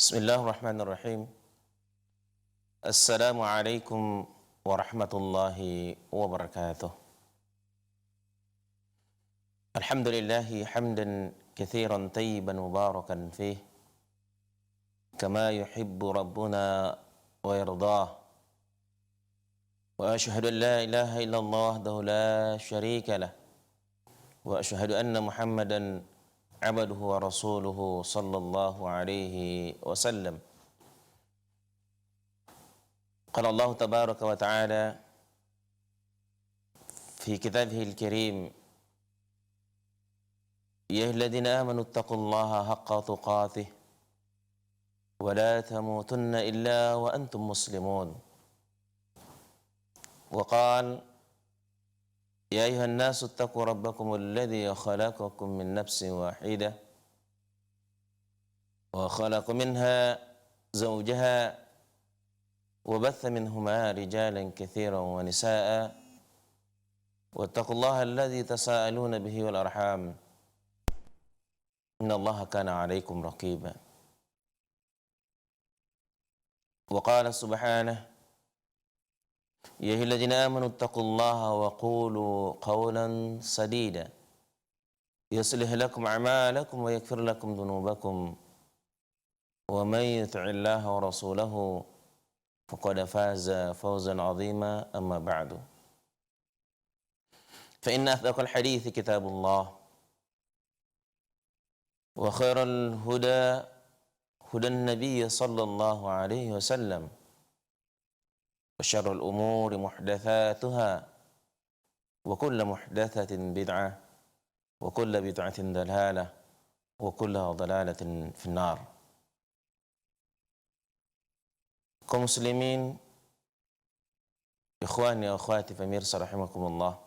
Bismillahirrahmanirrahim. Assalamualaikum warahmatullahi wabarakatuh. Alhamdulillahi hamdan kathiran tayyiban mubarakan fih kama yuhibbu rabbuna wa yardah. Wa ashhadu an la ilaha illallah wahdahu la syarika lah. Wa ashhadu anna Muhammadan abduhu wa rasuluhu sallallahu alaihi wasallam. قال الله تبارك وتعالى في كتابه الكريم يا أيها الذين آمنوا اتقوا الله حق تقاته ولا تموتن إلا وأنتم مسلمون وقال يا أيها الناس اتقوا ربكم الذي خلقكم من نفس واحدة وخلق منها زوجها وبث منهما رجالا كثيرا ونساء واتقوا الله الذي تساءلون به والأرحام إن الله كان عليكم رقيبا وقال سبحانه يا أيها الذين آمنوا اتقوا الله وقولوا قولا سديدا يصلح لكم أعمالكم ويغفر لكم ذنوبكم ومن يطع الله ورسوله فقد فاز فوزا عظيما أما بعد فإن أصدق الحديث كتاب الله وخير الهدى هدى النبي صلى الله عليه وسلم وشر الأمور محدثاتها وكل محدثة بدعة وكل بدعة ضلالة وكل ضلالة في النار. Kaum muslimin, ikhwani wa akhwati pemirsa rahimakumullah.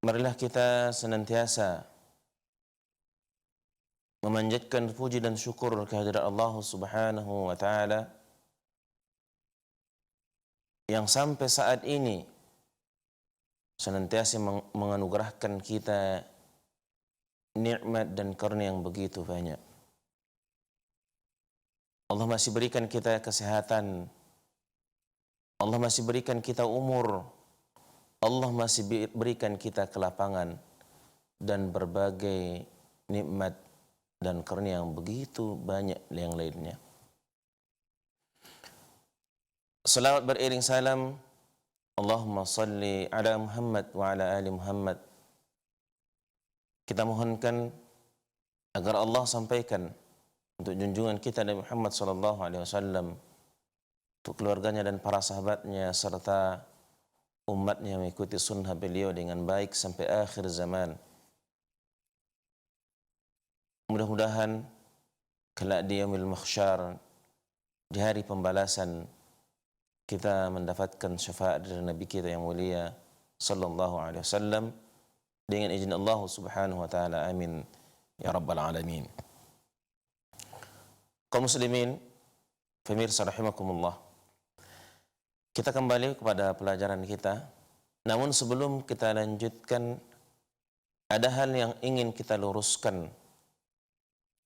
Marilah kita senantiasa memanjatkan puji dan syukur kehadirat Allah Subhanahu wa taala yang sampai saat ini senantiasa menganugerahkan kita nikmat dan karunia yang begitu banyak. Allah masih berikan kita kesehatan, Allah masih berikan kita umur, Allah masih berikan kita kelapangan dan berbagai nikmat dan karunia yang begitu banyak yang lainnya. Salawat beriring salam, Allahumma salli ala Muhammad wa ala ali Muhammad. Kita mohonkan agar Allah sampaikan untuk junjungan kita Nabi Muhammad SAW, untuk keluarganya dan para sahabatnya serta umatnya yang mengikuti sunnah beliau dengan baik sampai akhir zaman. Mudah-mudahan kelak di yaumil mahsyar, di hari pembalasan, kita mendapatkan syafaat dari Nabi kita yang mulia sallallahu alaihi wasallam dengan izin Allah Subhanahu wa taala. Amin ya rabbal alamin. Kaum muslimin, pemirsa rahimakumullah. Kita kembali kepada pelajaran kita. Namun sebelum kita lanjutkan, ada hal yang ingin kita luruskan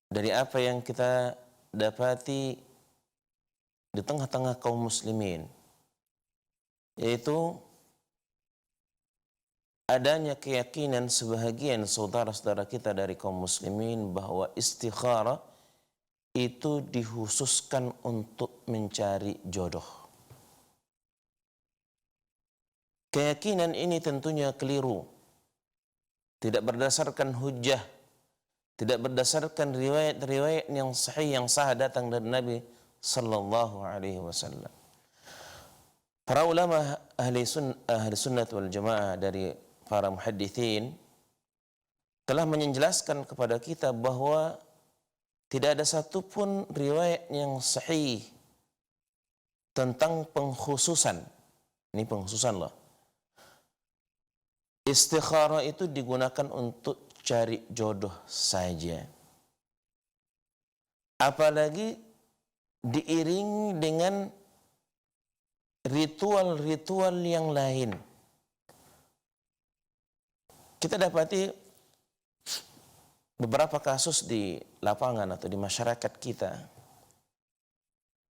dari apa yang kita dapati di tengah-tengah kaum muslimin, yaitu adanya keyakinan sebahagian saudara-saudara kita dari kaum muslimin bahwa istikharah itu dikhususkan untuk mencari jodoh. Keyakinan ini tentunya keliru, tidak berdasarkan hujjah, tidak berdasarkan riwayat-riwayat yang sahih, yang sah datang dari Nabi sallallahu alaihi wasallam. Para ulama ahli sunnah wal jamaah dari para muhaddithin telah menjelaskan kepada kita bahwa tidak ada satupun riwayat yang sahih tentang pengkhususan. Ini pengkhususan loh. Istikharah itu digunakan untuk cari jodoh saja. Apalagi diiringi dengan ritual-ritual yang lain. Kita dapati beberapa kasus di lapangan atau di masyarakat kita,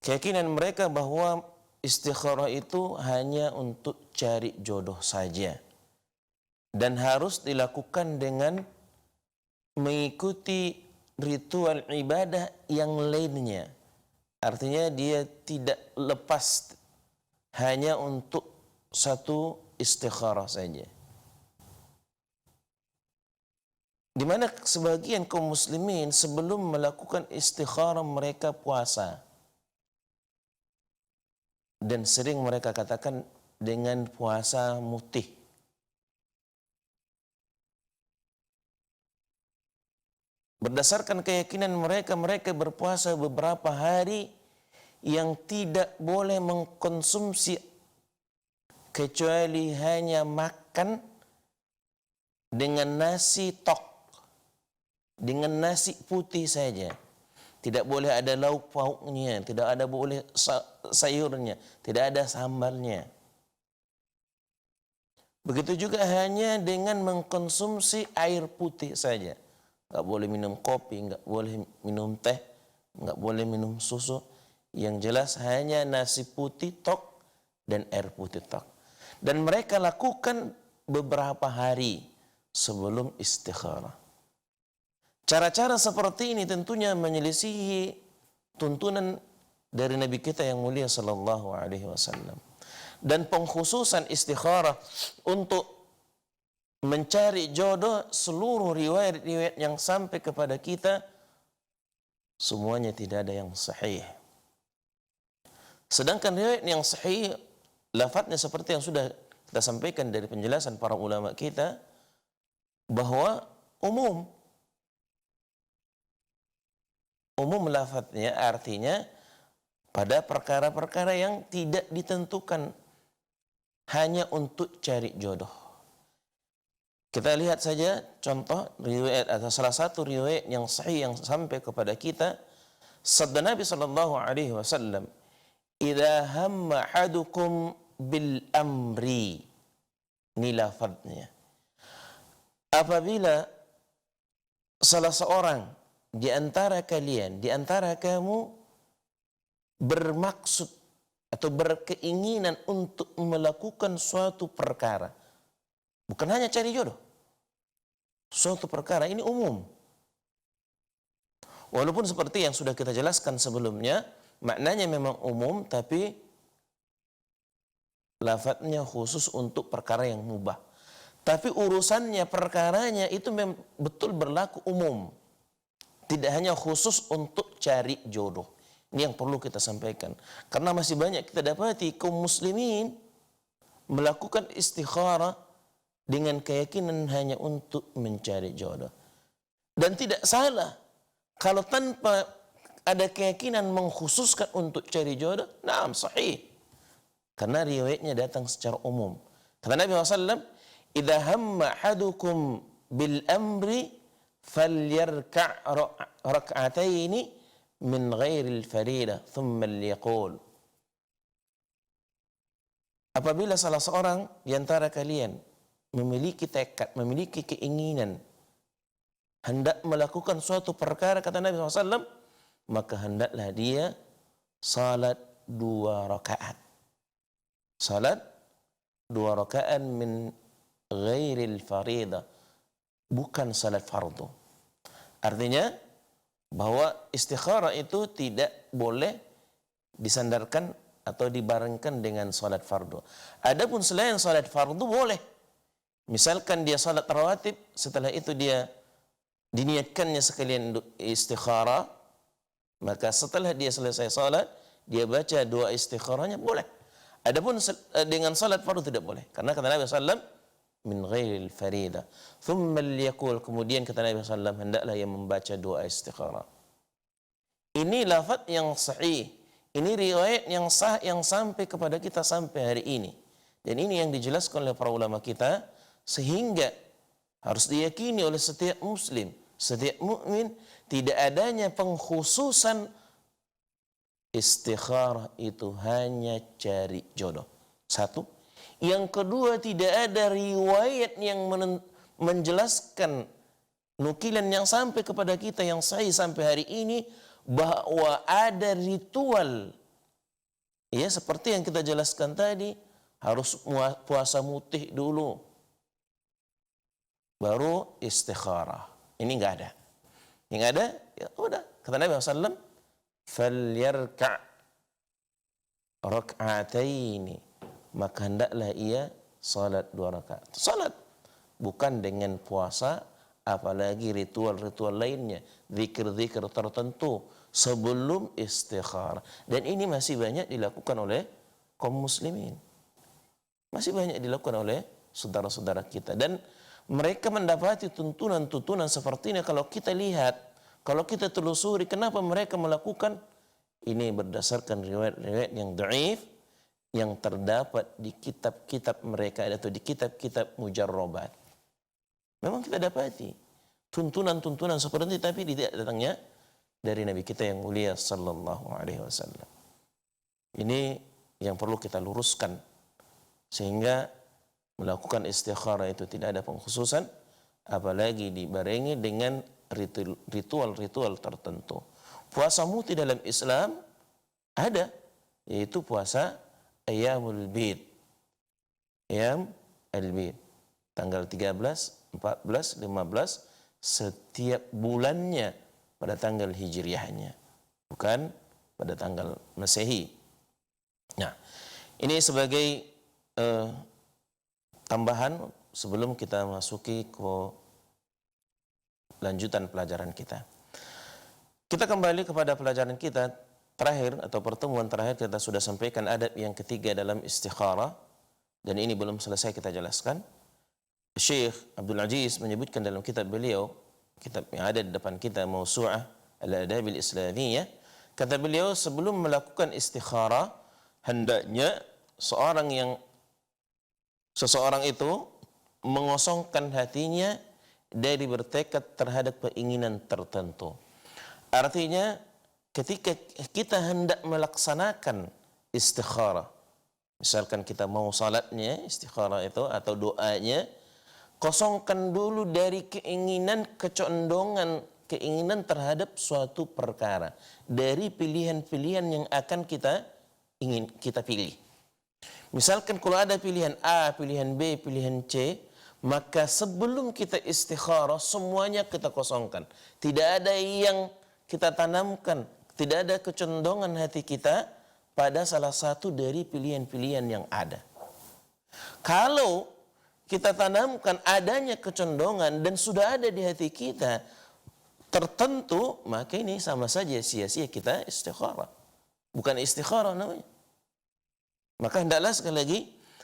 keyakinan mereka bahwa istikharah itu hanya untuk cari jodoh saja dan harus dilakukan dengan mengikuti ritual ibadah yang lainnya. Artinya dia tidak lepas hanya untuk satu istikharah saja. Di mana sebagian kaum muslimin sebelum melakukan istikharah mereka puasa. Dan sering mereka katakan dengan puasa mutih. Berdasarkan keyakinan mereka, mereka berpuasa beberapa hari yang tidak boleh mengkonsumsi kecuali hanya makan dengan nasi tok, dengan nasi putih saja. Tidak boleh ada lauk pauknya, tidak ada boleh sayurnya, tidak ada sambalnya. Begitu juga hanya dengan mengkonsumsi air putih saja. Nggak boleh minum kopi, nggak boleh minum teh, nggak boleh minum susu. Yang jelas hanya nasi putih tok dan air putih tok. Dan mereka lakukan beberapa hari sebelum istikharah. Cara-cara seperti ini tentunya menyelisihi tuntunan dari Nabi kita yang mulia sallallahu alaihi wasallam. Dan pengkhususan istikharah untuk mencari jodoh, seluruh riwayat-riwayat yang sampai kepada kita semuanya tidak ada yang sahih. Sedangkan riwayat yang sahih lafadznya seperti yang sudah kita sampaikan dari penjelasan para ulama kita bahwa umum lafadznya artinya pada perkara-perkara yang tidak ditentukan hanya untuk cari jodoh. Kita lihat saja contoh riwayat atau salah satu riwayat yang sahih yang sampai kepada kita, sabda Nabi sallallahu alaihi wasallam, "Idza hamma ahadukum bil amri." Ini lafadznya. Apabila salah seorang di antara kalian, di antara kamu bermaksud atau berkeinginan untuk melakukan suatu perkara, bukan hanya cari jodoh, suatu perkara ini umum. Walaupun seperti yang sudah kita jelaskan sebelumnya, maknanya memang umum, tapi lafadznya khusus untuk perkara yang mubah. Tapi urusannya, perkaranya itu betul berlaku umum. Tidak hanya khusus untuk cari jodoh. Ini yang perlu kita sampaikan. Karena masih banyak kita dapati kaum muslimin melakukan istikharah dengan keyakinan hanya untuk mencari jodoh. Dan tidak salah kalau tanpa ada keyakinan mengkhususkan untuk cari jodoh, naam sahih. Karena riwayatnya datang secara umum. Kata Nabi SAW, "Idza hamma ahadukum bil amri falyarka' rak'ataini min ghairil faridah thumma liyaqul." Apabila salah seorang di antara kalian memiliki tekad, memiliki keinginan hendak melakukan suatu perkara, kata Nabi SAW, maka hendaklah dia salat 2 rakaat. Salat 2 rakaat min ghairil faridah, bukan salat fardu. Artinya bahwa istikharah itu tidak boleh disandarkan atau dibarengkan dengan salat fardu. Adapun selain salat fardu boleh. Misalkan dia salat rawatib, setelah itu dia diniatkannya sekalian untuk istikharah, maka setelah dia selesai salat, dia baca doa istikharahnya boleh. Adapun dengan salat fardu tidak boleh. Karena kata Nabi SAW, min ghairil faridah. Thumma liyaqul, kemudian kata Nabi SAW, hendaklah yang membaca doa istikharah. Ini lafaz yang sahih. Ini riwayat yang sah yang sampai kepada kita sampai hari ini. Dan ini yang dijelaskan oleh para ulama kita, sehingga harus diyakini oleh setiap muslim, setiap mukmin, tidak adanya pengkhususan istikharah itu hanya cari jodoh. Satu. Yang kedua, tidak ada riwayat yang menjelaskan nukilan yang sampai kepada kita yang sahih sampai hari ini bahwa ada ritual, ya seperti yang kita jelaskan tadi, harus puasa mutih dulu baru istikharah. Ini enggak ada. Yang ada ya udah kata Nabi SAW, falyarka' rak'ataini, maka hendaklah ia salat 2 rakaat. Salat bukan dengan puasa, apalagi ritual-ritual lainnya, zikir-zikir tertentu sebelum istikharah. Dan ini masih banyak dilakukan oleh kaum muslimin. Masih banyak dilakukan oleh saudara-saudara kita. Dan mereka mendapati tuntunan-tuntunan seperti ini. Kalau kita lihat, kalau kita telusuri kenapa mereka melakukan ini, berdasarkan riwayat-riwayat yang dhaif yang terdapat di kitab-kitab mereka atau di kitab-kitab mujarrabat. Memang kita dapati tuntunan-tuntunan seperti ini, tapi tidak datangnya dari Nabi kita yang mulia sallallahu alaihi wasallam. Ini yang perlu kita luruskan, sehingga melakukan istikharah itu tidak ada pengkhususan, apalagi dibarengi dengan ritual-ritual tertentu. Puasa mutih dalam Islam ada, yaitu puasa Ayyamul Bid. Ayyam al-Bid. Tanggal 13, 14, 15 setiap bulannya pada tanggal Hijriahnya, bukan pada tanggal Masehi. Nah, ini sebagai tambahan sebelum kita masuki ke lanjutan pelajaran kita. Kita kembali kepada pelajaran kita terakhir atau pertemuan terakhir, kita sudah sampaikan adab yang ketiga dalam istikharah, dan ini belum selesai kita jelaskan. Syekh Abdul Aziz menyebutkan dalam kitab beliau, kitab yang ada di depan kita, Mawsu'ah Al-Adabil Islamiyah, kata beliau, sebelum melakukan istikharah hendaknya seseorang itu mengosongkan hatinya dari bertekad terhadap keinginan tertentu. Artinya ketika kita hendak melaksanakan istikharah, misalkan kita mau salatnya istikharah itu atau doanya, kosongkan dulu dari keinginan, kecondongan, keinginan terhadap suatu perkara, dari pilihan-pilihan yang akan kita pilih. Misalkan kalau ada pilihan A, pilihan B, pilihan C, maka sebelum kita istikharah semuanya kita kosongkan. Tidak ada yang kita tanamkan, tidak ada kecondongan hati kita pada salah satu dari pilihan-pilihan yang ada. Kalau kita tanamkan adanya kecondongan dan sudah ada di hati kita tertentu, maka ini sama saja sia-sia kita istikharah. Bukan istikharah namanya. Maka hendaklah sekali lagi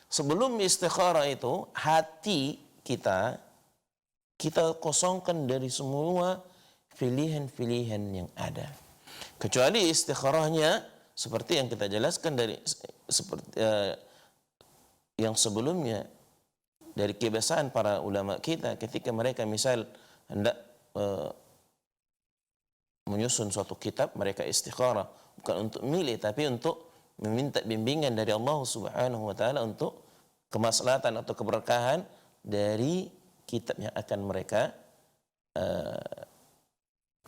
sebelum istikharah itu hati kita kosongkan dari semua pilihan-pilihan yang ada. Kecuali istikharahnya seperti yang kita jelaskan dari yang sebelumnya, dari kebiasaan para ulama kita ketika mereka misal hendak menyusun suatu kitab, mereka istikharah bukan untuk milih tapi untuk meminta bimbingan dari Allah Subhanahu wa taala untuk kemaslahatan atau keberkahan dari kitab yang akan mereka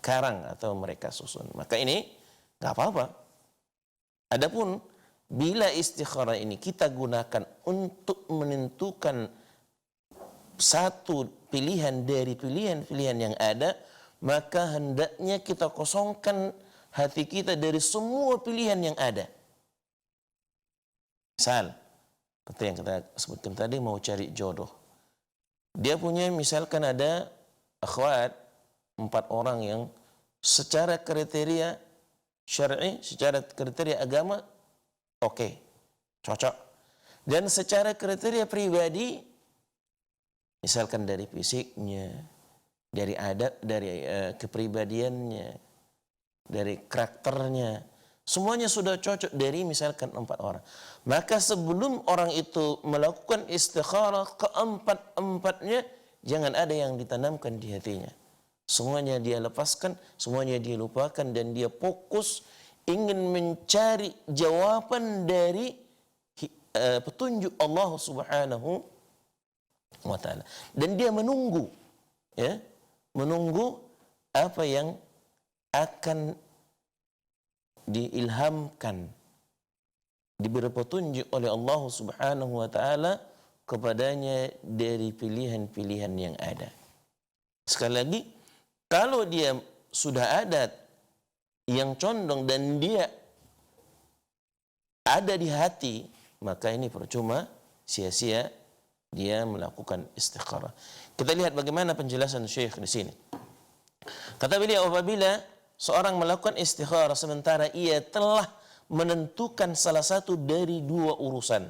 karang atau mereka susun. Maka ini enggak apa-apa. Adapun bila istikharah ini kita gunakan untuk menentukan satu pilihan dari pilihan-pilihan yang ada, maka hendaknya kita kosongkan hati kita dari semua pilihan yang ada. Misal, seperti yang kita sebutkan tadi, mau cari jodoh. Dia punya misalkan ada akhwat 4 orang yang secara kriteria syar'i, secara kriteria agama oke, cocok. Dan secara kriteria pribadi, misalkan dari fisiknya, dari adab, dari kepribadiannya, dari karakternya, semuanya sudah cocok dari misalkan 4 orang. Maka sebelum orang itu melakukan istikharah keempat-empatnya, jangan ada yang ditanamkan di hatinya. Semuanya dia lepaskan, semuanya dia lupakan, dan dia fokus ingin mencari jawaban dari petunjuk Allah Subhanahu wa taala. Dan dia menunggu, ya, menunggu apa yang akan diilhamkan, diberi petunjuk oleh Allah Subhanahu wa taala kepadanya dari pilihan-pilihan yang ada. Sekali lagi, kalau dia sudah ada yang condong dan dia ada di hati, maka ini percuma, sia-sia dia melakukan istikharah. Kita lihat bagaimana penjelasan Syekh di sini. Kata beliau, apabila seorang melakukan istikharah sementara ia telah menentukan salah satu dari dua urusan,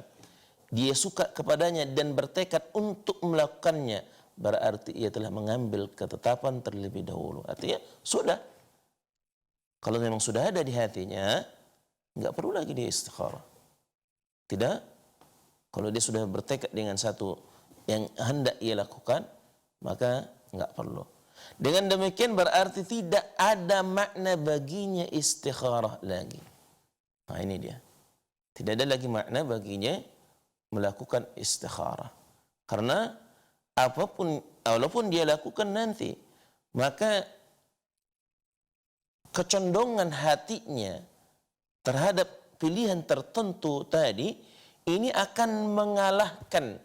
dia suka kepadanya dan bertekad untuk melakukannya, berarti ia telah mengambil ketetapan terlebih dahulu. Artinya sudah, kalau memang sudah ada di hatinya, nggak perlu lagi dia istikharah. Tidak, kalau dia sudah bertekad dengan satu yang hendak ia lakukan, maka nggak perlu. Dengan demikian berarti tidak ada makna baginya istikharah lagi. Nah ini dia, tidak ada lagi makna baginya melakukan istikharah. Karena apapun, walaupun dia lakukan nanti, maka kecondongan hatinya terhadap pilihan tertentu tadi, ini akan mengalahkan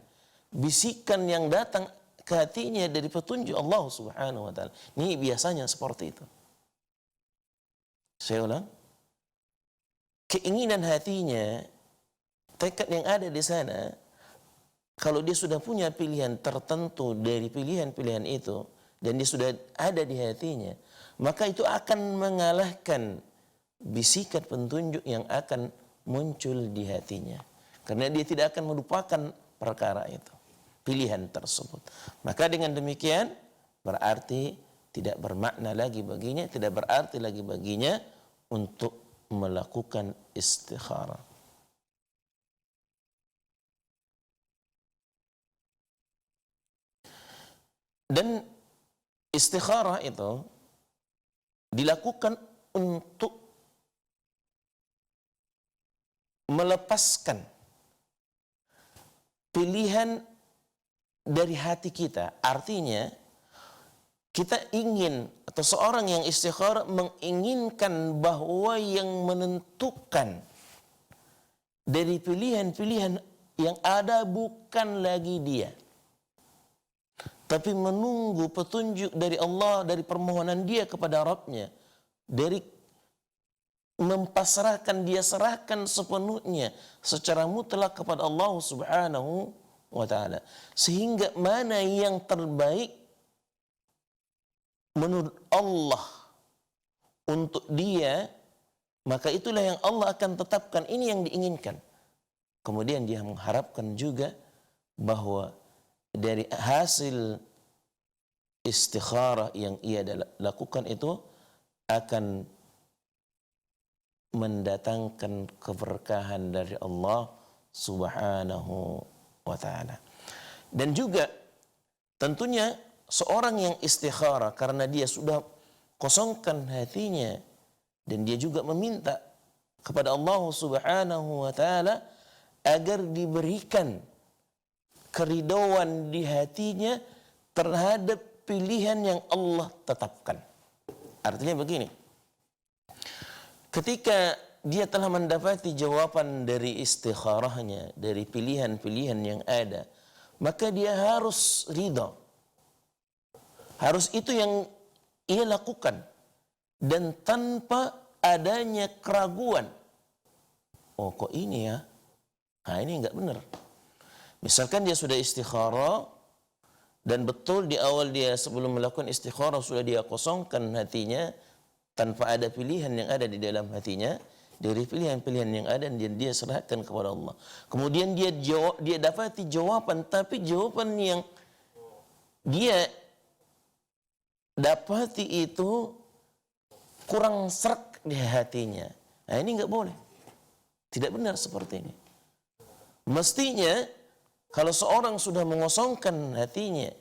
bisikan yang datang ke hatinya dari petunjuk Allah Subhanahu wa taala. Ini biasanya seperti itu. Saya ulang. Keinginan hatinya, tekad yang ada di sana, kalau dia sudah punya pilihan tertentu dari pilihan-pilihan itu, dan dia sudah ada di hatinya, maka itu akan mengalahkan bisikan petunjuk yang akan muncul di hatinya. Karena dia tidak akan melupakan perkara itu, pilihan tersebut. Maka dengan demikian, berarti tidak bermakna lagi baginya, tidak berarti lagi baginya untuk melakukan istikharah. Dan istikharah itu dilakukan untuk melepaskan pilihan dari hati kita. Artinya, kita ingin, atau seorang yang istikharah menginginkan bahwa yang menentukan dari pilihan-pilihan yang ada bukan lagi dia, tapi menunggu petunjuk dari Allah, dari permohonan dia kepada Rabbnya, dari mempasrahkan, dia serahkan sepenuhnya secara mutlak kepada Allah Subhanahu wa taala. Sehingga mana yang terbaik menurut Allah untuk dia, maka itulah yang Allah akan tetapkan, ini yang diinginkan. Kemudian dia mengharapkan juga bahwa dari hasil istikharah yang ia lakukan itu akan mendatangkan keberkahan dari Allah Subhanahu wa taala. Dan juga tentunya seorang yang istikharah karena dia sudah kosongkan hatinya dan dia juga meminta kepada Allah Subhanahu wa taala agar diberikan keridhaan di hatinya terhadap pilihan yang Allah tetapkan. Artinya begini, ketika dia telah mendapati jawaban dari istikharahnya, dari pilihan-pilihan yang ada, maka dia harus ridha. Harus itu yang ia lakukan. Dan tanpa adanya keraguan. Oh kok ini ya? Nah ini enggak benar. Misalkan dia sudah istikharah, dan betul di awal dia sebelum melakukan istikharah sudah dia kosongkan hatinya, tanpa ada pilihan yang ada di dalam hatinya, dari pilihan-pilihan yang ada dan dia serahkan kepada Allah. Kemudian dia dapati jawaban, tapi jawaban yang dia dapati itu kurang serak di hatinya. Nah ini enggak boleh. Tidak benar seperti ini. Mestinya kalau seorang sudah mengosongkan hatinya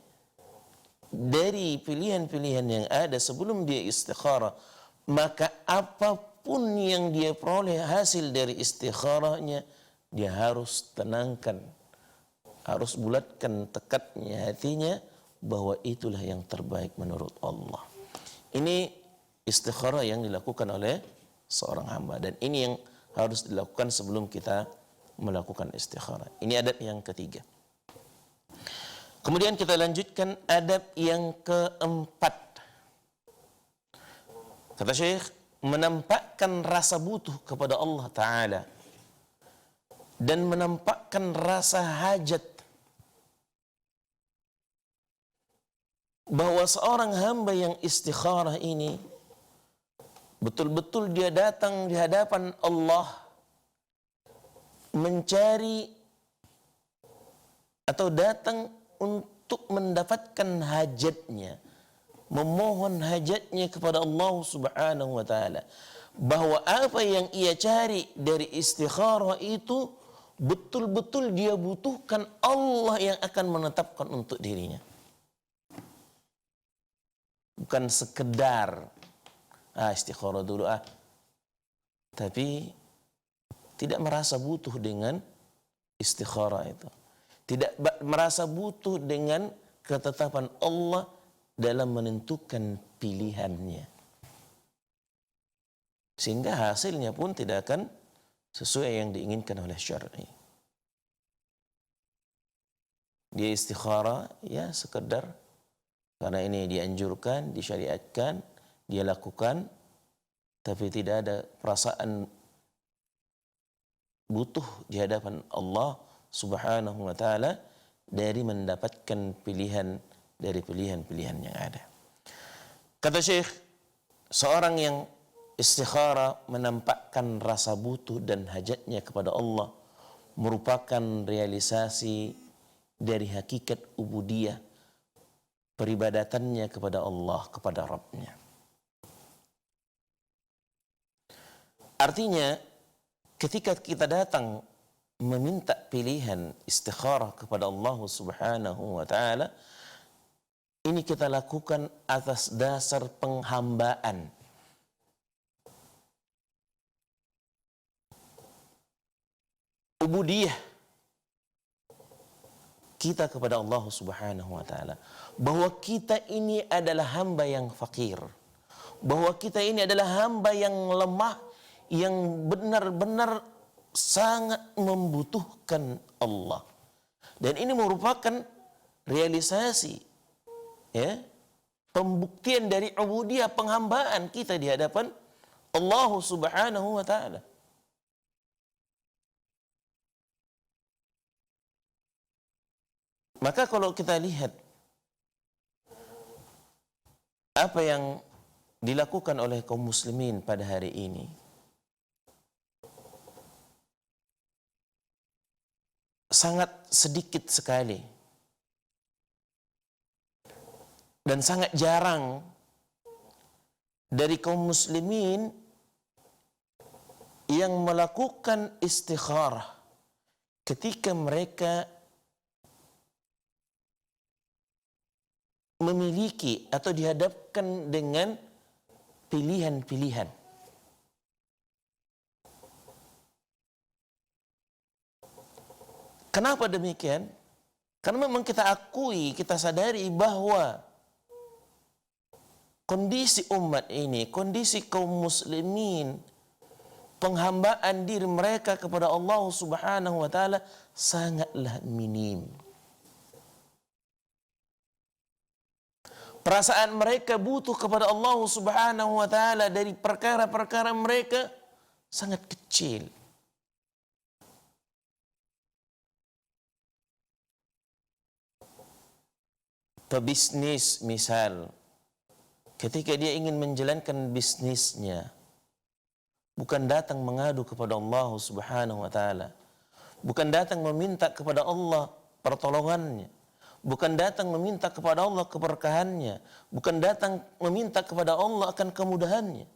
dari pilihan-pilihan yang ada sebelum dia istikharah, maka apapun yang dia peroleh hasil dari istikharahnya, dia harus tenangkan, harus bulatkan tekadnya hatinya bahwa itulah yang terbaik menurut Allah. Ini istikharah yang dilakukan oleh seorang hamba, dan ini yang harus dilakukan sebelum kita melakukan istikharah. Ini adab yang ketiga. Kemudian kita lanjutkan adab yang keempat. Kata Syekh, menampakkan rasa butuh kepada Allah Ta'ala dan menampakkan rasa hajat, bahwa seorang hamba yang istikharah ini betul-betul dia datang di hadapan Allah mencari atau datang untuk mendapatkan hajatnya, memohon hajatnya kepada Allah Subhanahu wa taala, bahwa apa yang ia cari dari istikharah itu betul-betul dia butuhkan, Allah yang akan menetapkan untuk dirinya. Bukan sekedar istikharah dulu tapi tidak merasa butuh dengan istikharah itu. Tidak merasa butuh dengan ketetapan Allah dalam menentukan pilihannya. Sehingga hasilnya pun tidak akan sesuai yang diinginkan oleh syar'i. Dia istikharah ya sekedar karena ini dianjurkan, disyariatkan, dia lakukan, tapi tidak ada perasaan butuh di hadapan Allah Subhanahu wa taala dari mendapatkan pilihan dari pilihan-pilihan yang ada. Kata Syekh, seorang yang istikharah menampakkan rasa butuh dan hajatnya kepada Allah merupakan realisasi dari hakikat ubudiyah, peribadatannya kepada Allah, kepada Rabbnya. Artinya, ketika kita datang meminta pilihan istikharah kepada Allah Subhanahu wa taala, ini kita lakukan atas dasar penghambaan. Ubudiyah kita kepada Allah Subhanahu wa taala, bahwa kita ini adalah hamba yang fakir, bahwa kita ini adalah hamba yang lemah, yang benar-benar sangat membutuhkan Allah. Dan ini merupakan realisasi ya, pembuktian dari ubudiyah, penghambaan kita di hadapan Allah Subhanahu wa taala. Maka kalau kita lihat apa yang dilakukan oleh kaum muslimin pada hari ini, sangat sedikit sekali dan sangat jarang dari kaum muslimin yang melakukan istikharah ketika mereka memiliki atau dihadapkan dengan pilihan-pilihan. Kenapa demikian? Karena memang kita akui, kita sadari bahwa kondisi umat ini, kondisi kaum muslimin, penghambaan diri mereka kepada Allah Subhanahu wa taala sangatlah minim. Perasaan mereka butuh kepada Allah Subhanahu wa taala dari perkara-perkara mereka sangat kecil. Pebisnis misal, ketika dia ingin menjalankan bisnisnya, bukan datang mengadu kepada Allah Subhanahu wa taala, bukan datang meminta kepada Allah pertolongannya, bukan datang meminta kepada Allah keberkahannya, bukan datang meminta kepada Allah akan kemudahannya.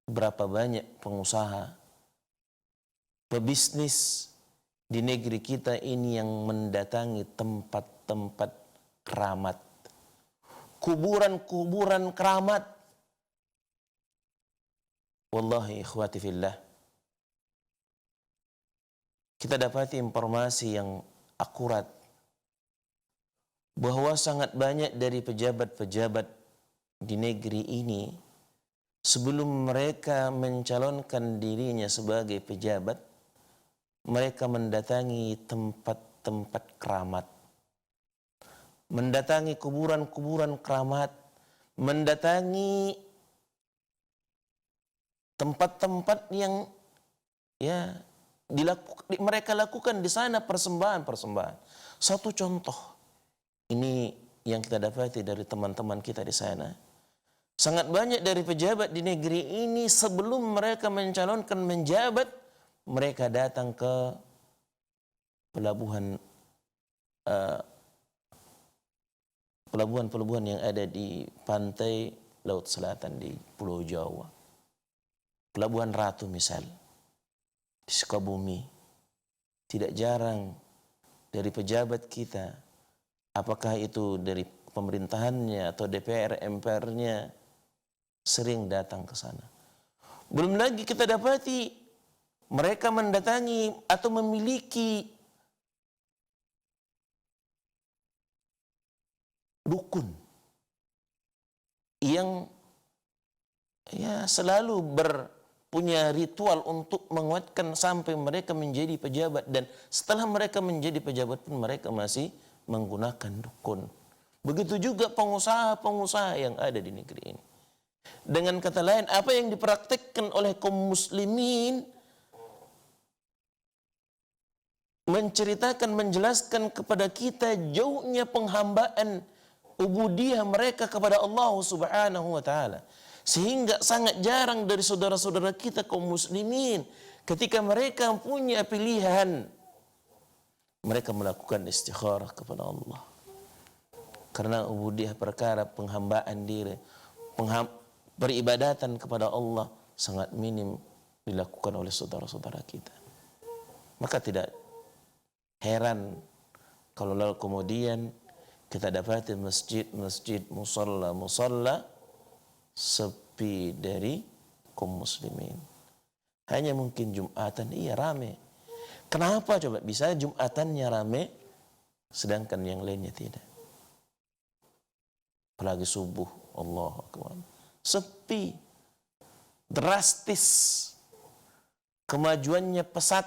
Berapa banyak pengusaha, pebisnis di negeri kita ini yang mendatangi tempat-tempat keramat, kuburan-kuburan keramat. Wallahi ikhwati fillah, kita dapati informasi yang akurat bahwa sangat banyak dari pejabat-pejabat di negeri ini sebelum mereka mencalonkan dirinya sebagai pejabat, mereka mendatangi tempat-tempat keramat, mendatangi kuburan-kuburan keramat, mendatangi tempat-tempat yang mereka lakukan di sana persembahan-persembahan. Satu contoh ini yang kita dapati dari teman-teman kita di sana. Sangat banyak dari pejabat di negeri ini sebelum mereka mencalonkan menjabat, mereka datang ke pelabuhan yang ada di pantai Laut Selatan di Pulau Jawa. Pelabuhan Ratu misal, di Sukabumi. Tidak jarang dari pejabat kita, apakah itu dari pemerintahannya atau DPR, MPR-nya, sering datang ke sana. Belum lagi kita dapati mereka mendatangi atau memiliki dukun yang selalu punya ritual untuk menguatkan sampai mereka menjadi pejabat, dan setelah mereka menjadi pejabat pun mereka masih menggunakan dukun. Begitu juga pengusaha-pengusaha yang ada di negeri ini. Dengan kata lain, apa yang dipraktikkan oleh kaum muslimin menceritakan, menjelaskan kepada kita jauhnya penghambaan ubudiyah mereka kepada Allah Subhanahu wa taala. Sehingga sangat jarang dari saudara-saudara kita kaum muslimin ketika mereka punya pilihan, mereka melakukan istikharah kepada Allah. Karena ubudiyah perkara penghambaan diri, peribadatan kepada Allah sangat minim dilakukan oleh saudara-saudara kita. Maka tidak heran kalau lalu kemudian kita dapati masjid-masjid, musalla sepi dari kaum muslimin. Hanya mungkin Jumatan rame. Kenapa coba bisa Jumatannya rame sedangkan yang lainnya tidak? Apalagi subuh, Allahu Akbar, sepi, drastis kemajuannya pesat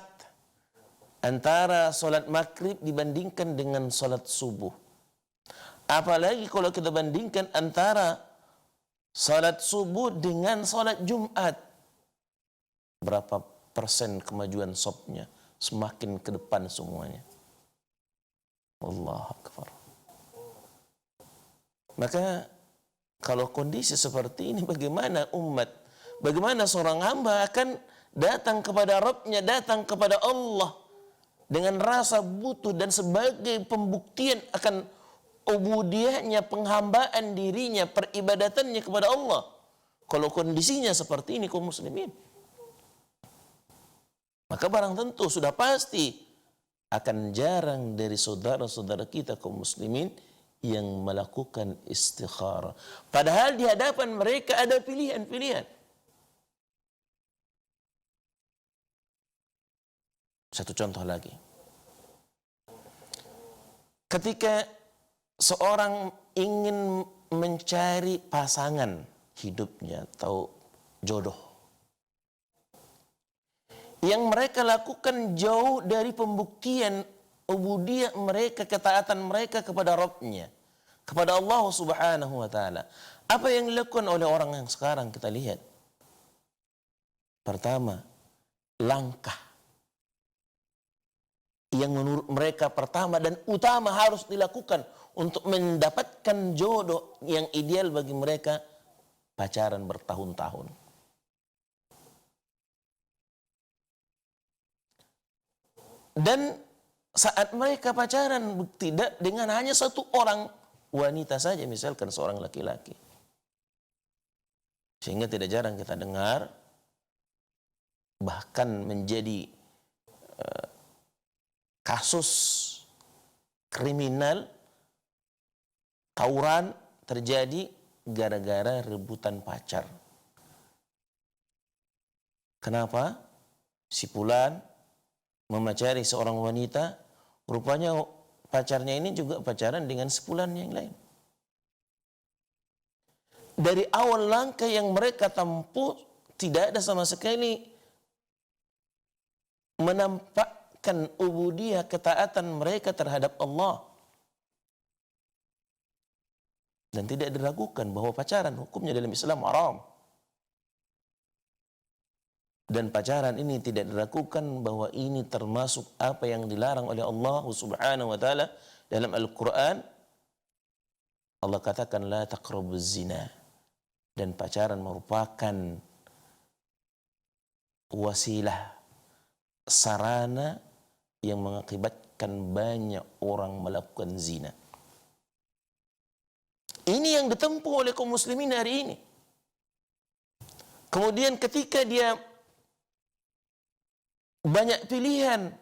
antara solat maghrib dibandingkan dengan solat subuh. Apalagi kalau kita bandingkan antara salat subuh dengan salat Jumat. Berapa persen kemajuan sopnya? Semakin ke depan semuanya. Allahu Akbar. Maka kalau kondisi seperti ini, bagaimana umat, bagaimana seorang hamba akan datang kepada Rabbnya, datang kepada Allah dengan rasa butuh dan sebagai pembuktian akan ubudiyahnya, penghambaan dirinya, peribadatannya kepada Allah. Kalau kondisinya seperti ini kaum muslimin, maka barang tentu sudah pasti akan jarang dari saudara-saudara kita kaum muslimin yang melakukan istikharah. Padahal di hadapan mereka ada pilihan-pilihan. Satu contoh lagi. Ketika seorang ingin mencari pasangan hidupnya atau jodoh, yang mereka lakukan jauh dari pembuktian ubudiyah mereka, ketaatan mereka kepada Rabbnya, kepada Allah Subhanahu wa taala. Apa yang dilakukan oleh orang yang sekarang kita lihat? Pertama, langkah yang menurut mereka pertama dan utama harus dilakukan untuk mendapatkan jodoh yang ideal bagi mereka, pacaran bertahun-tahun. Dan saat mereka pacaran tidak dengan hanya satu orang wanita saja, misalkan seorang laki-laki. Sehingga tidak jarang kita dengar bahkan menjadi kasus kriminal, tawuran terjadi gara-gara rebutan pacar. Kenapa? Si fulan memacari seorang wanita, rupanya pacarnya ini juga pacaran dengan sepulan yang lain. Dari awal langkah yang mereka tempuh, tidak ada sama sekali menampakkan ubudiyah, ketaatan mereka terhadap Allah. Dan tidak diragukan bahwa pacaran hukumnya dalam Islam haram. Dan pacaran ini tidak diragukan bahwa ini termasuk apa yang dilarang oleh Allah Subhanahu wa taala dalam Al-Qur'an. Allah katakan la taqrabuz zina. Dan pacaran merupakan wasilah, sarana yang mengakibatkan banyak orang melakukan zina. Ini yang ditempuh oleh kaum muslimin hari ini. Kemudian ketika dia banyak pilihan,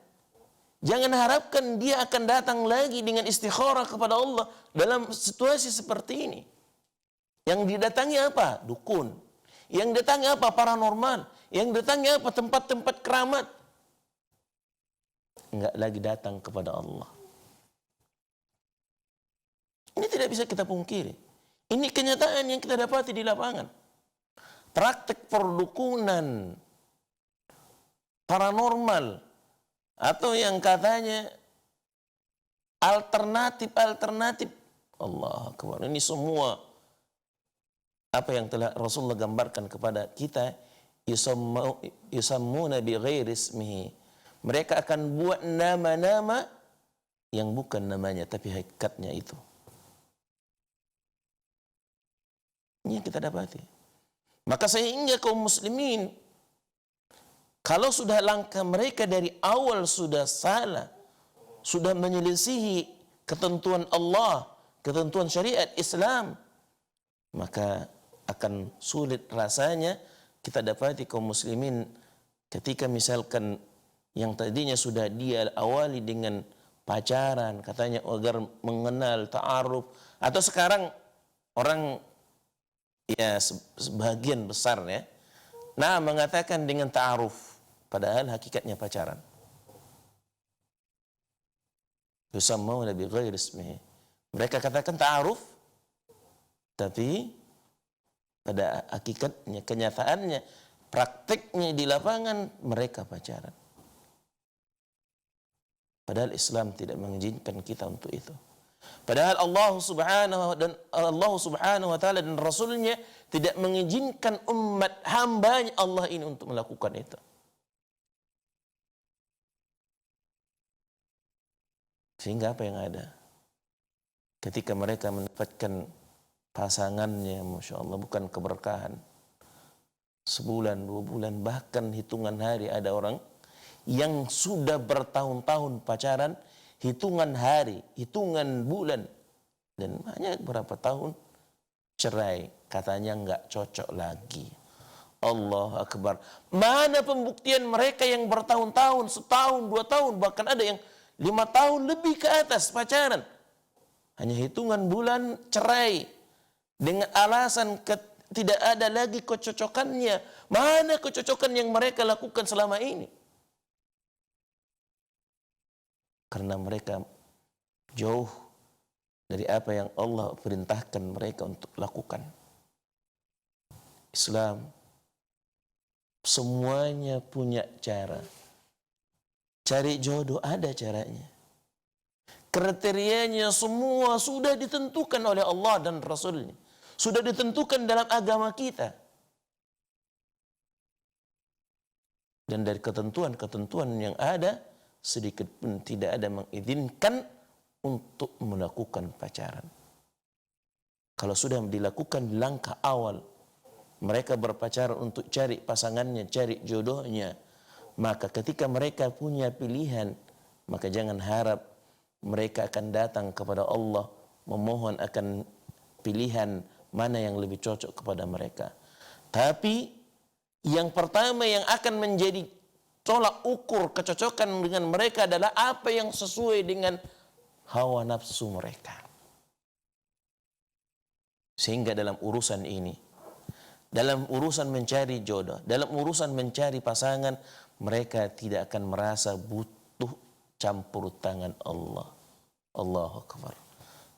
jangan harapkan dia akan datang lagi dengan istikharah kepada Allah dalam situasi seperti ini. Yang didatangi apa? Dukun. Yang didatangi apa? Paranormal. Yang didatangi apa? Tempat-tempat keramat. Enggak lagi datang kepada Allah. Ini tidak bisa kita pungkiri. Ini kenyataan yang kita dapati di lapangan. Praktek perdukunan, paranormal, atau yang katanya alternatif. Allah Akbar. Ini semua apa yang telah Rasulullah gambarkan kepada kita, yusammuna bi ghairi ismihi. Mereka akan buat nama-nama yang bukan namanya, tapi hakikatnya itu. Ini yang kita dapati. Maka sehingga kaum muslimin, kalau sudah langkah mereka dari awal sudah salah, sudah menyelisihi ketentuan Allah, ketentuan syariat Islam, maka akan sulit rasanya kita dapati kaum muslimin ketika misalkan yang tadinya sudah dia awali dengan pacaran, katanya agar mengenal, ta'aruf, atau sekarang orang ya sebagian besar ya, nah mengatakan dengan ta'aruf, padahal hakikatnya pacaran. Yusammuna bi ghairi ismihi. Mereka katakan ta'aruf, tapi pada hakikatnya, kenyataannya, prakteknya di lapangan mereka pacaran. Padahal Islam tidak mengizinkan kita untuk itu. Padahal Allah Subhanahu wa taala dan Rasulnya tidak mengizinkan umat hambanya Allah ini untuk melakukan itu. Sehingga apa yang ada? Ketika mereka mendapatkan pasangannya, Masya Allah, bukan keberkahan. Sebulan, 2 bulan, bahkan hitungan hari ada orang yang sudah bertahun-tahun pacaran, hitungan hari, hitungan bulan, dan hanya berapa tahun cerai, katanya nggak cocok lagi. Allah Akbar. Mana pembuktian mereka yang bertahun-tahun, setahun, 2 tahun, bahkan ada yang 5 tahun lebih ke atas pacaran, hanya hitungan bulan cerai dengan alasan tidak ada lagi kecocokannya. Mana kecocokan yang mereka lakukan selama ini? Karena mereka jauh dari apa yang Allah perintahkan mereka untuk lakukan. Islam semuanya punya cara. Cari jodoh ada caranya. Kriterianya semua sudah ditentukan oleh Allah dan Rasulnya. Sudah ditentukan dalam agama kita. Dan dari ketentuan-ketentuan yang ada, sedikit pun tidak ada mengizinkan untuk melakukan pacaran. Kalau sudah dilakukan di langkah awal, mereka berpacaran untuk cari pasangannya, cari jodohnya, maka ketika mereka punya pilihan, maka jangan harap mereka akan datang kepada Allah memohon akan pilihan mana yang lebih cocok kepada mereka. Tapi yang pertama yang akan menjadi tolak ukur kecocokan dengan mereka adalah apa yang sesuai dengan hawa nafsu mereka. Sehingga dalam urusan ini, dalam urusan mencari jodoh, dalam urusan mencari pasangan, mereka tidak akan merasa butuh campur tangan Allah. Allahu Akbar.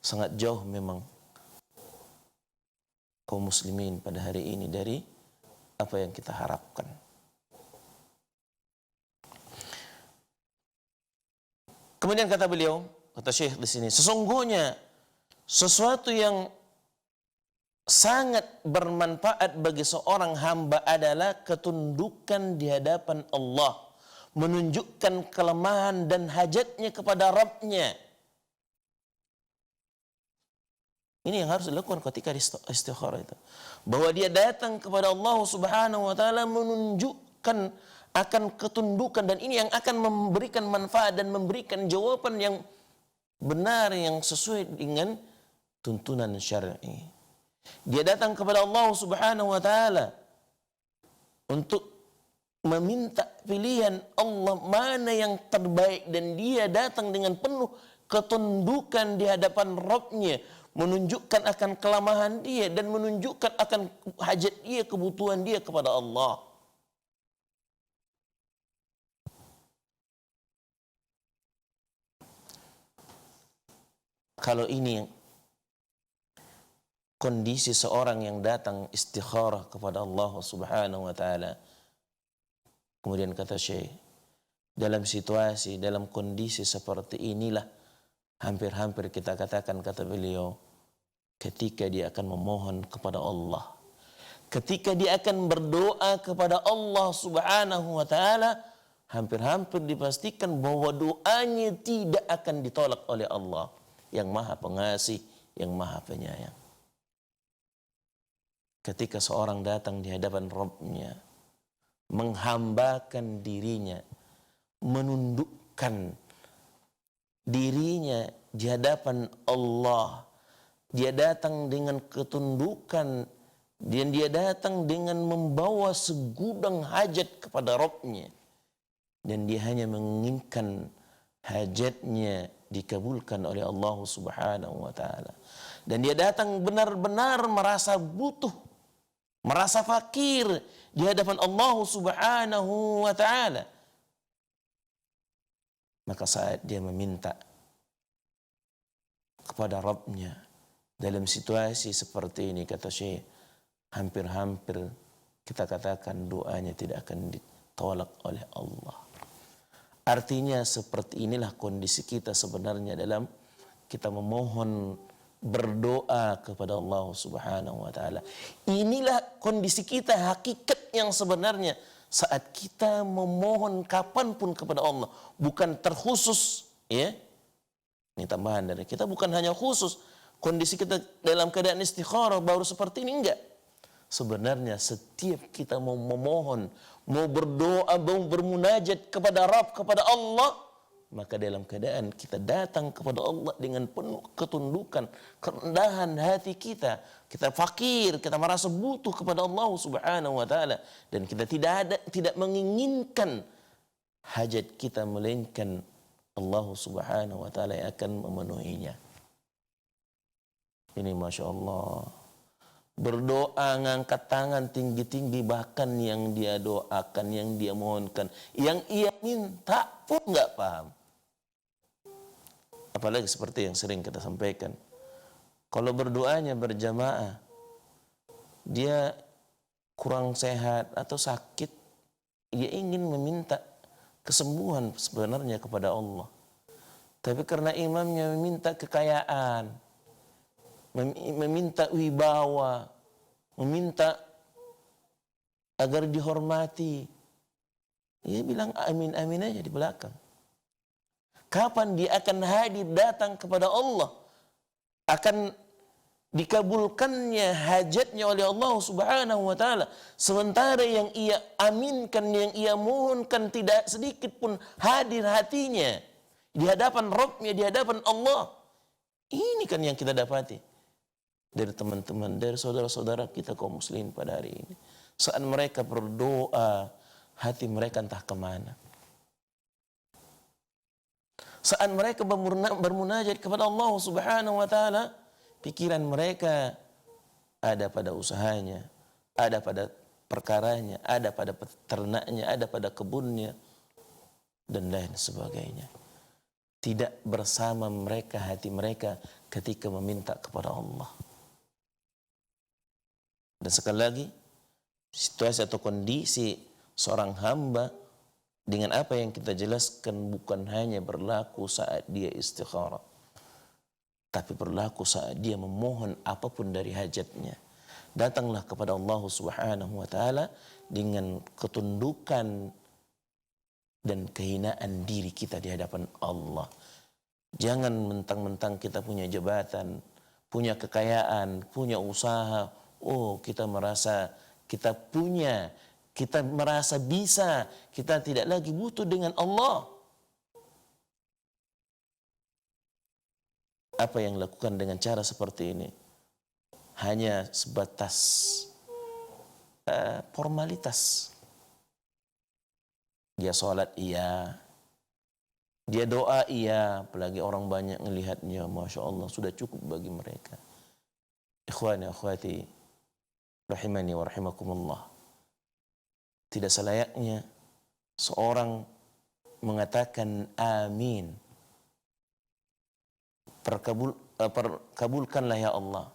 Sangat jauh memang kaum muslimin pada hari ini dari apa yang kita harapkan. Kemudian kata beliau, kata Syekh di sini, sesungguhnya sesuatu yang sangat bermanfaat bagi seorang hamba adalah ketundukan di hadapan Allah, menunjukkan kelemahan dan hajatnya kepada Rabb-Nya. Ini yang harus dilakukan ketika istikharah itu. Bahwa dia datang kepada Allah Subhanahu wa taala menunjukkan akan ketundukan, dan ini yang akan memberikan manfaat dan memberikan jawaban yang benar yang sesuai dengan tuntunan syar'i. Dia datang kepada Allah Subhanahu wa taala untuk meminta pilihan Allah mana yang terbaik, dan dia datang dengan penuh ketundukan di hadapan Rabb-Nya, menunjukkan akan kelemahan dia dan menunjukkan akan hajat dia, kebutuhan dia kepada Allah. Kalau ini kondisi seorang yang datang istikharah kepada Allah Subhanahu wa taala, kemudian kata Syekh, dalam situasi, dalam kondisi seperti inilah hampir-hampir kita katakan, kata beliau, ketika dia akan memohon kepada Allah, ketika dia akan berdoa kepada Allah Subhanahu wa taala, hampir-hampir dipastikan bahwa doanya tidak akan ditolak oleh Allah yang Maha Pengasih, yang Maha Penyayang. Ketika seorang datang di hadapan Rabb-Nya, menghambakan dirinya, menundukkan dirinya di hadapan Allah, dia datang dengan ketundukan, dan dia datang dengan membawa segudang hajat kepada Rabb-Nya, dan dia hanya menginginkan hajatnya dikabulkan oleh Allah Subhanahu wa taala. Dan dia datang benar-benar merasa butuh, merasa fakir di hadapan Allah Subhanahu wa taala. Maka saat dia meminta kepada Rabb-Nya dalam situasi seperti ini, kata Syekh, hampir-hampir kita katakan doanya tidak akan ditolak oleh Allah. Artinya seperti inilah kondisi kita sebenarnya dalam kita memohon, berdoa kepada Allah Subhanahu wa taala. Inilah kondisi kita, hakikat yang sebenarnya saat kita memohon kapanpun kepada Allah, bukan terkhusus, ya. Ini tambahan dari kita, bukan hanya khusus kondisi kita dalam keadaan istikharah baru seperti ini, enggak. Sebenarnya setiap kita mau memohon, mau berdoa, mau bermunajat kepada Rabb, kepada Allah, maka dalam keadaan kita datang kepada Allah dengan penuh ketundukan, kerendahan hati kita, kita fakir, kita merasa butuh kepada Allah Subhanahu wa taala, dan kita tidak menginginkan hajat kita melainkan Allah Subhanahu wa taala yang akan memenuhinya. Ini Masya Allah. Berdoa ngangkat tangan tinggi-tinggi, bahkan yang dia doakan, yang dia mohonkan, yang ia minta pun nggak paham. Apalagi seperti yang sering kita sampaikan, kalau berdoanya berjamaah, dia kurang sehat atau sakit, dia ingin meminta kesembuhan sebenarnya kepada Allah, tapi karena imamnya meminta kekayaan, meminta wibawa, meminta agar dihormati, dia bilang amin amin aja di belakang. Kapan dia akan hadir datang kepada Allah, akan dikabulkannya hajatnya oleh Allah Subhanahu wa taala, sementara yang ia aminkan, yang ia mohonkan tidak sedikit pun hadir hatinya di hadapan Rabb-Nya, di hadapan Allah. Ini kan yang kita dapati dari teman-teman, dari saudara-saudara kita kaum muslimin pada hari ini. Saat mereka berdoa, hati mereka entah kemana. Saat mereka bermunajat kepada Allah Subhanahu wa taala, pikiran mereka ada pada usahanya, ada pada perkaranya, ada pada ternaknya, ada pada kebunnya, dan lain sebagainya. tidak bersama mereka hati mereka ketika meminta kepada Allah. Dan sekali lagi, situasi atau kondisi seorang hamba dengan apa yang kita jelaskan bukan hanya berlaku saat dia istikharah, tapi berlaku saat dia memohon apapun dari hajatnya. Datanglah kepada Allah Subhanahu wa taala dengan ketundukan dan kehinaan diri kita di hadapan Allah. Jangan mentang-mentang kita punya jabatan, punya kekayaan, punya usaha, oh kita merasa kita punya, kita merasa bisa, kita tidak lagi butuh dengan Allah. Apa yang dilakukan dengan cara seperti ini? Hanya sebatas formalitas. Dia sholat iya, dia doa iya, apalagi orang banyak melihatnya, Masya Allah, sudah cukup bagi mereka. Ikhwani akhwati, rahimani wa rahimakumullah. Tidak selayaknya seorang mengatakan amin. Kabulkanlah ya Allah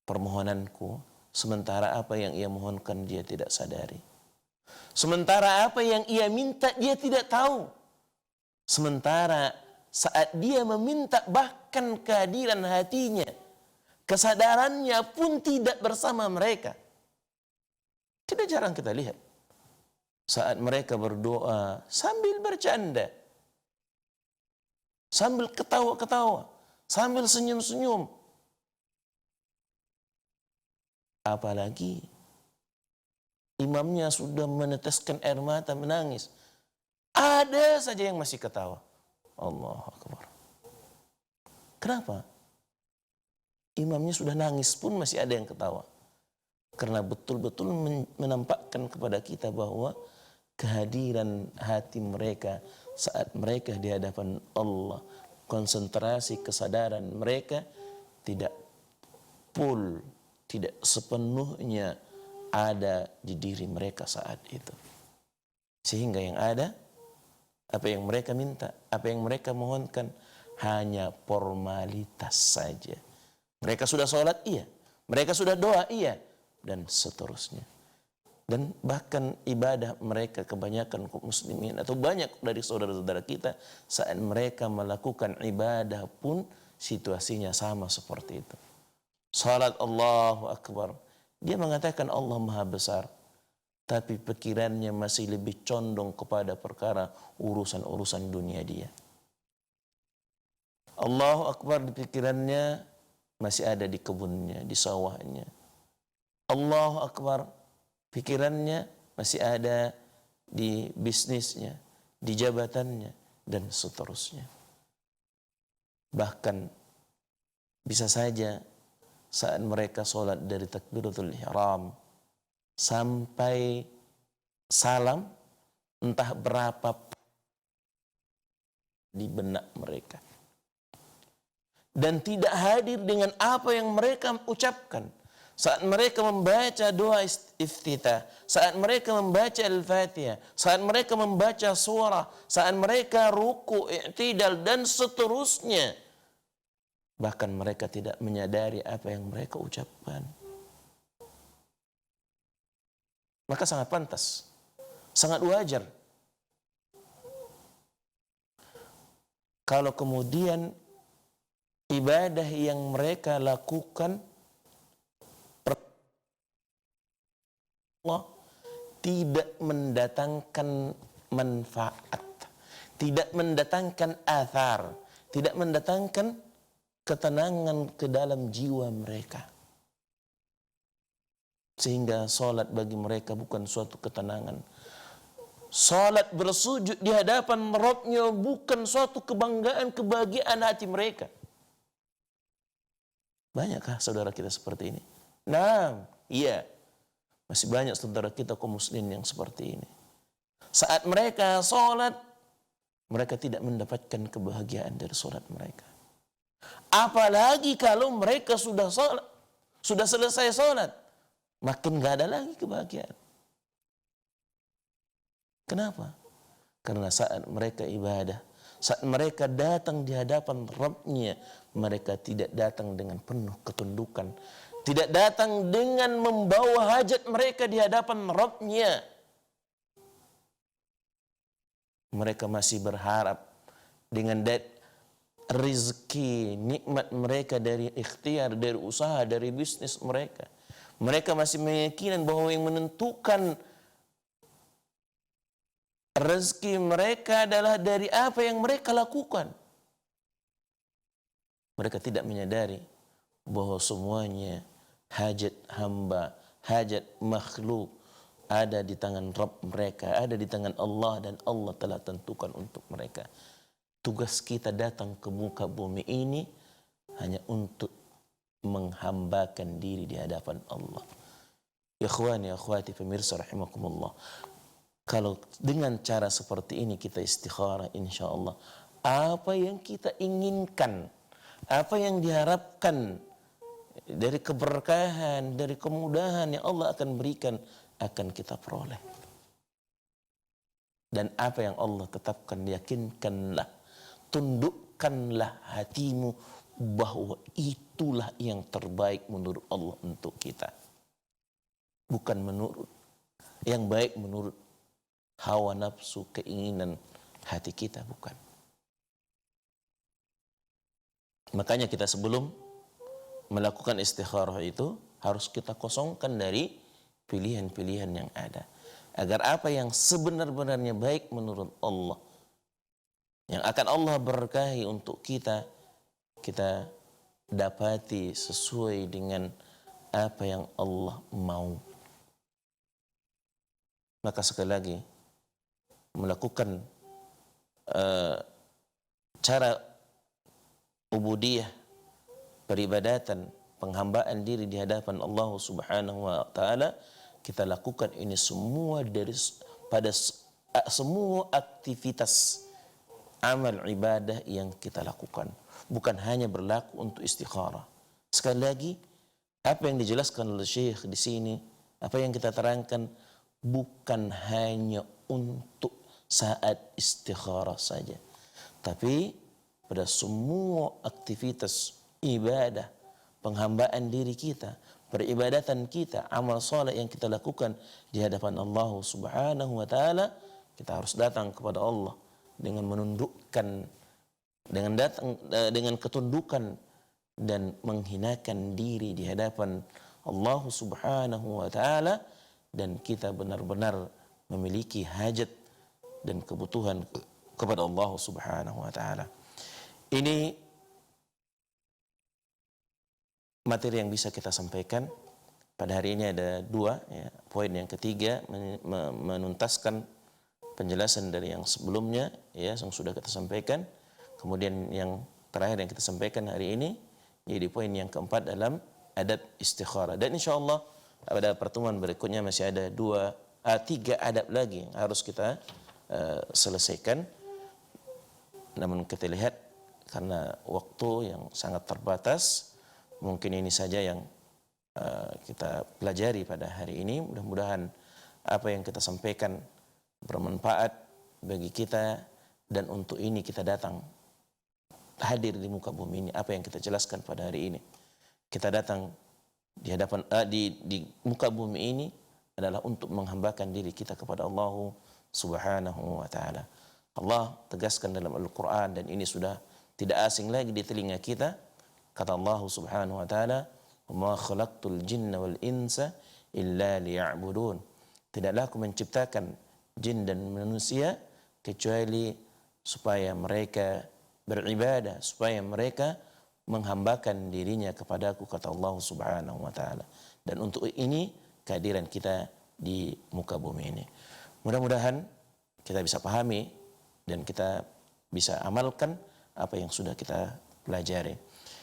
permohonanku, sementara apa yang ia mohonkan dia tidak sadari. Sementara apa yang ia minta dia tidak tahu. Sementara saat dia meminta bahkan kehadiran hatinya, kesadarannya pun tidak bersama mereka. Tidak jarang kita lihat saat mereka berdoa sambil bercanda, sambil ketawa-ketawa, sambil senyum-senyum. Apalagi imamnya sudah meneteskan air mata menangis, ada saja yang masih ketawa. Allahu Akbar. Kenapa? Imamnya sudah nangis pun masih ada yang ketawa. Karena betul-betul menampakkan kepada kita bahwa kehadiran hati mereka saat mereka di hadapan Allah, konsentrasi kesadaran mereka tidak full, tidak sepenuhnya ada di diri mereka saat itu. Sehingga yang ada, apa yang mereka minta, apa yang mereka mohonkan, hanya formalitas saja. Mereka sudah sholat, iya. Mereka sudah doa, iya. Dan seterusnya. Dan bahkan ibadah mereka, kebanyakan kaum muslimin atau banyak dari saudara-saudara kita, saat mereka melakukan ibadah pun situasinya sama seperti itu. Salat Allahu Akbar, dia mengatakan Allah Maha Besar, tapi pikirannya masih lebih condong kepada perkara urusan-urusan dunia dia. Allahu Akbar di pikirannya masih ada di kebunnya, di sawahnya. Allahu Akbar pikirannya masih ada di bisnisnya, di jabatannya, dan seterusnya. Bahkan bisa saja saat mereka sholat dari takbiratul ihram sampai salam, entah berapa di benak mereka. Dan tidak hadir dengan apa yang mereka ucapkan. Saat mereka membaca doa iftitah, saat mereka membaca Al-Fatihah, saat mereka membaca surah, saat mereka ruku, i'tidal, dan seterusnya. Bahkan mereka tidak menyadari apa yang mereka ucapkan. Maka sangat pantas, sangat wajar kalau kemudian ibadah yang mereka lakukan Allah tidak mendatangkan manfaat, tidak mendatangkan athar, tidak mendatangkan ketenangan ke dalam jiwa mereka. Sehingga salat bagi mereka bukan suatu ketenangan. Salat bersujud di hadapan Rabbnya bukan suatu kebanggaan, kebahagiaan hati mereka. Banyakkah saudara kita seperti ini? Nah, iya. Masih banyak saudara kita kaum muslimin yang seperti ini. Saat mereka salat, mereka tidak mendapatkan kebahagiaan dari salat mereka. Apalagi kalau mereka sudah salat, sudah selesai salat, makin gak ada lagi kebahagiaan. Kenapa? Karena saat mereka ibadah, Saat mereka datang di hadapan Rabbnya, mereka tidak datang dengan penuh ketundukan. Tidak datang dengan membawa hajat mereka di hadapan Rabbnya. Mereka masih berharap dengan rezeki, nikmat mereka dari ikhtiar, dari usaha, dari bisnis mereka. Mereka masih meyakini bahwa yang menentukan rezeki mereka adalah dari apa yang mereka lakukan. Mereka tidak menyadari bahwa semuanya hajat hamba, hajat makhluk ada di tangan Rabb mereka, ada di tangan Allah, dan Allah telah tentukan untuk mereka. Tugas kita datang ke muka bumi ini hanya untuk menghambakan diri di hadapan Allah. Ikhwani, akhwati, pemirsa rahimakumullah. Kalau dengan cara seperti ini kita istikharah, insya Allah apa yang kita inginkan, apa yang diharapkan dari keberkahan, dari kemudahan yang Allah akan berikan, akan kita peroleh. Dan apa yang Allah tetapkan, yakinkanlah, tundukkanlah hatimu bahwa itulah yang terbaik menurut Allah untuk kita. Bukan menurut yang baik menurut hawa nafsu, keinginan hati kita, bukan. Makanya kita sebelum melakukan istikharah itu harus kita kosongkan dari pilihan-pilihan yang ada, agar apa yang sebenar-benarnya baik menurut Allah, yang akan Allah berkahi untuk kita, kita dapati sesuai dengan apa yang Allah mau. Maka sekali lagi, melakukan cara ubudiyah, peribadatan, penghambaan diri di hadapan Allah Subhanahu wa taala, kita lakukan ini semua pada semua aktivitas amal ibadah yang kita lakukan, bukan hanya berlaku untuk istikharah. Sekali lagi, apa yang dijelaskan oleh Syekh di sini, apa yang kita terangkan, bukan hanya untuk saat istikharah saja, tapi pada semua aktivitas ibadah, penghambaan diri kita, peribadatan kita, amal soleh yang kita lakukan di hadapan Allah Subhanahu wa taala, kita harus datang kepada Allah dengan menundukkan, dengan ketundukan dan menghinakan diri di hadapan Allah Subhanahu wa taala, dan kita benar-benar memiliki hajat dan kebutuhan kepada Allah Subhanahu wa taala. Ini materi yang bisa kita sampaikan pada hari ini. Ada dua ya. Poin yang ketiga menuntaskan penjelasan dari yang sebelumnya ya, yang sudah kita sampaikan. Kemudian yang terakhir yang kita sampaikan hari ini, jadi poin yang keempat dalam adab istikharah. Dan insya Allah pada pertemuan berikutnya masih ada tiga adab lagi yang harus kita selesaikan. Namun kita lihat karena waktu yang sangat terbatas, mungkin ini saja yang kita pelajari pada hari ini. Mudah-mudahan apa yang kita sampaikan bermanfaat bagi kita, dan untuk ini kita datang hadir di muka bumi ini. Apa yang kita jelaskan pada hari ini, kita datang di hadapan di muka bumi ini adalah untuk menghambakan diri kita kepada Allah Subhanahu wa taala. Allah tegaskan dalam Al-Qur'an, dan ini sudah tidak asing lagi di telinga kita. Kata Allah Subhanahu wa taala, "Wa ma khalaqtul jinna wal insa illa liya'budun." Tidaklah aku menciptakan jin dan manusia kecuali supaya mereka beribadah, supaya mereka menghambakan dirinya kepadaku, kata Allah Subhanahu wa taala. Dan untuk ini kehadiran kita di muka bumi ini. Mudah-mudahan kita bisa pahami dan kita bisa amalkan apa yang sudah kita pelajari.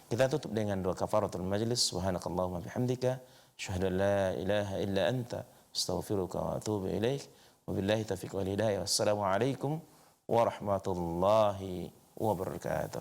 Kita tutup dengan doa kafaratul majlis. Subhanakallahumma bihamdika, asyhadu an la ilaha illa anta, astaghfiruka wa atubu ilaik. Wabillahi taufiq wal hidayah. Wassalamualaikum warahmatullahi wabarakatuh.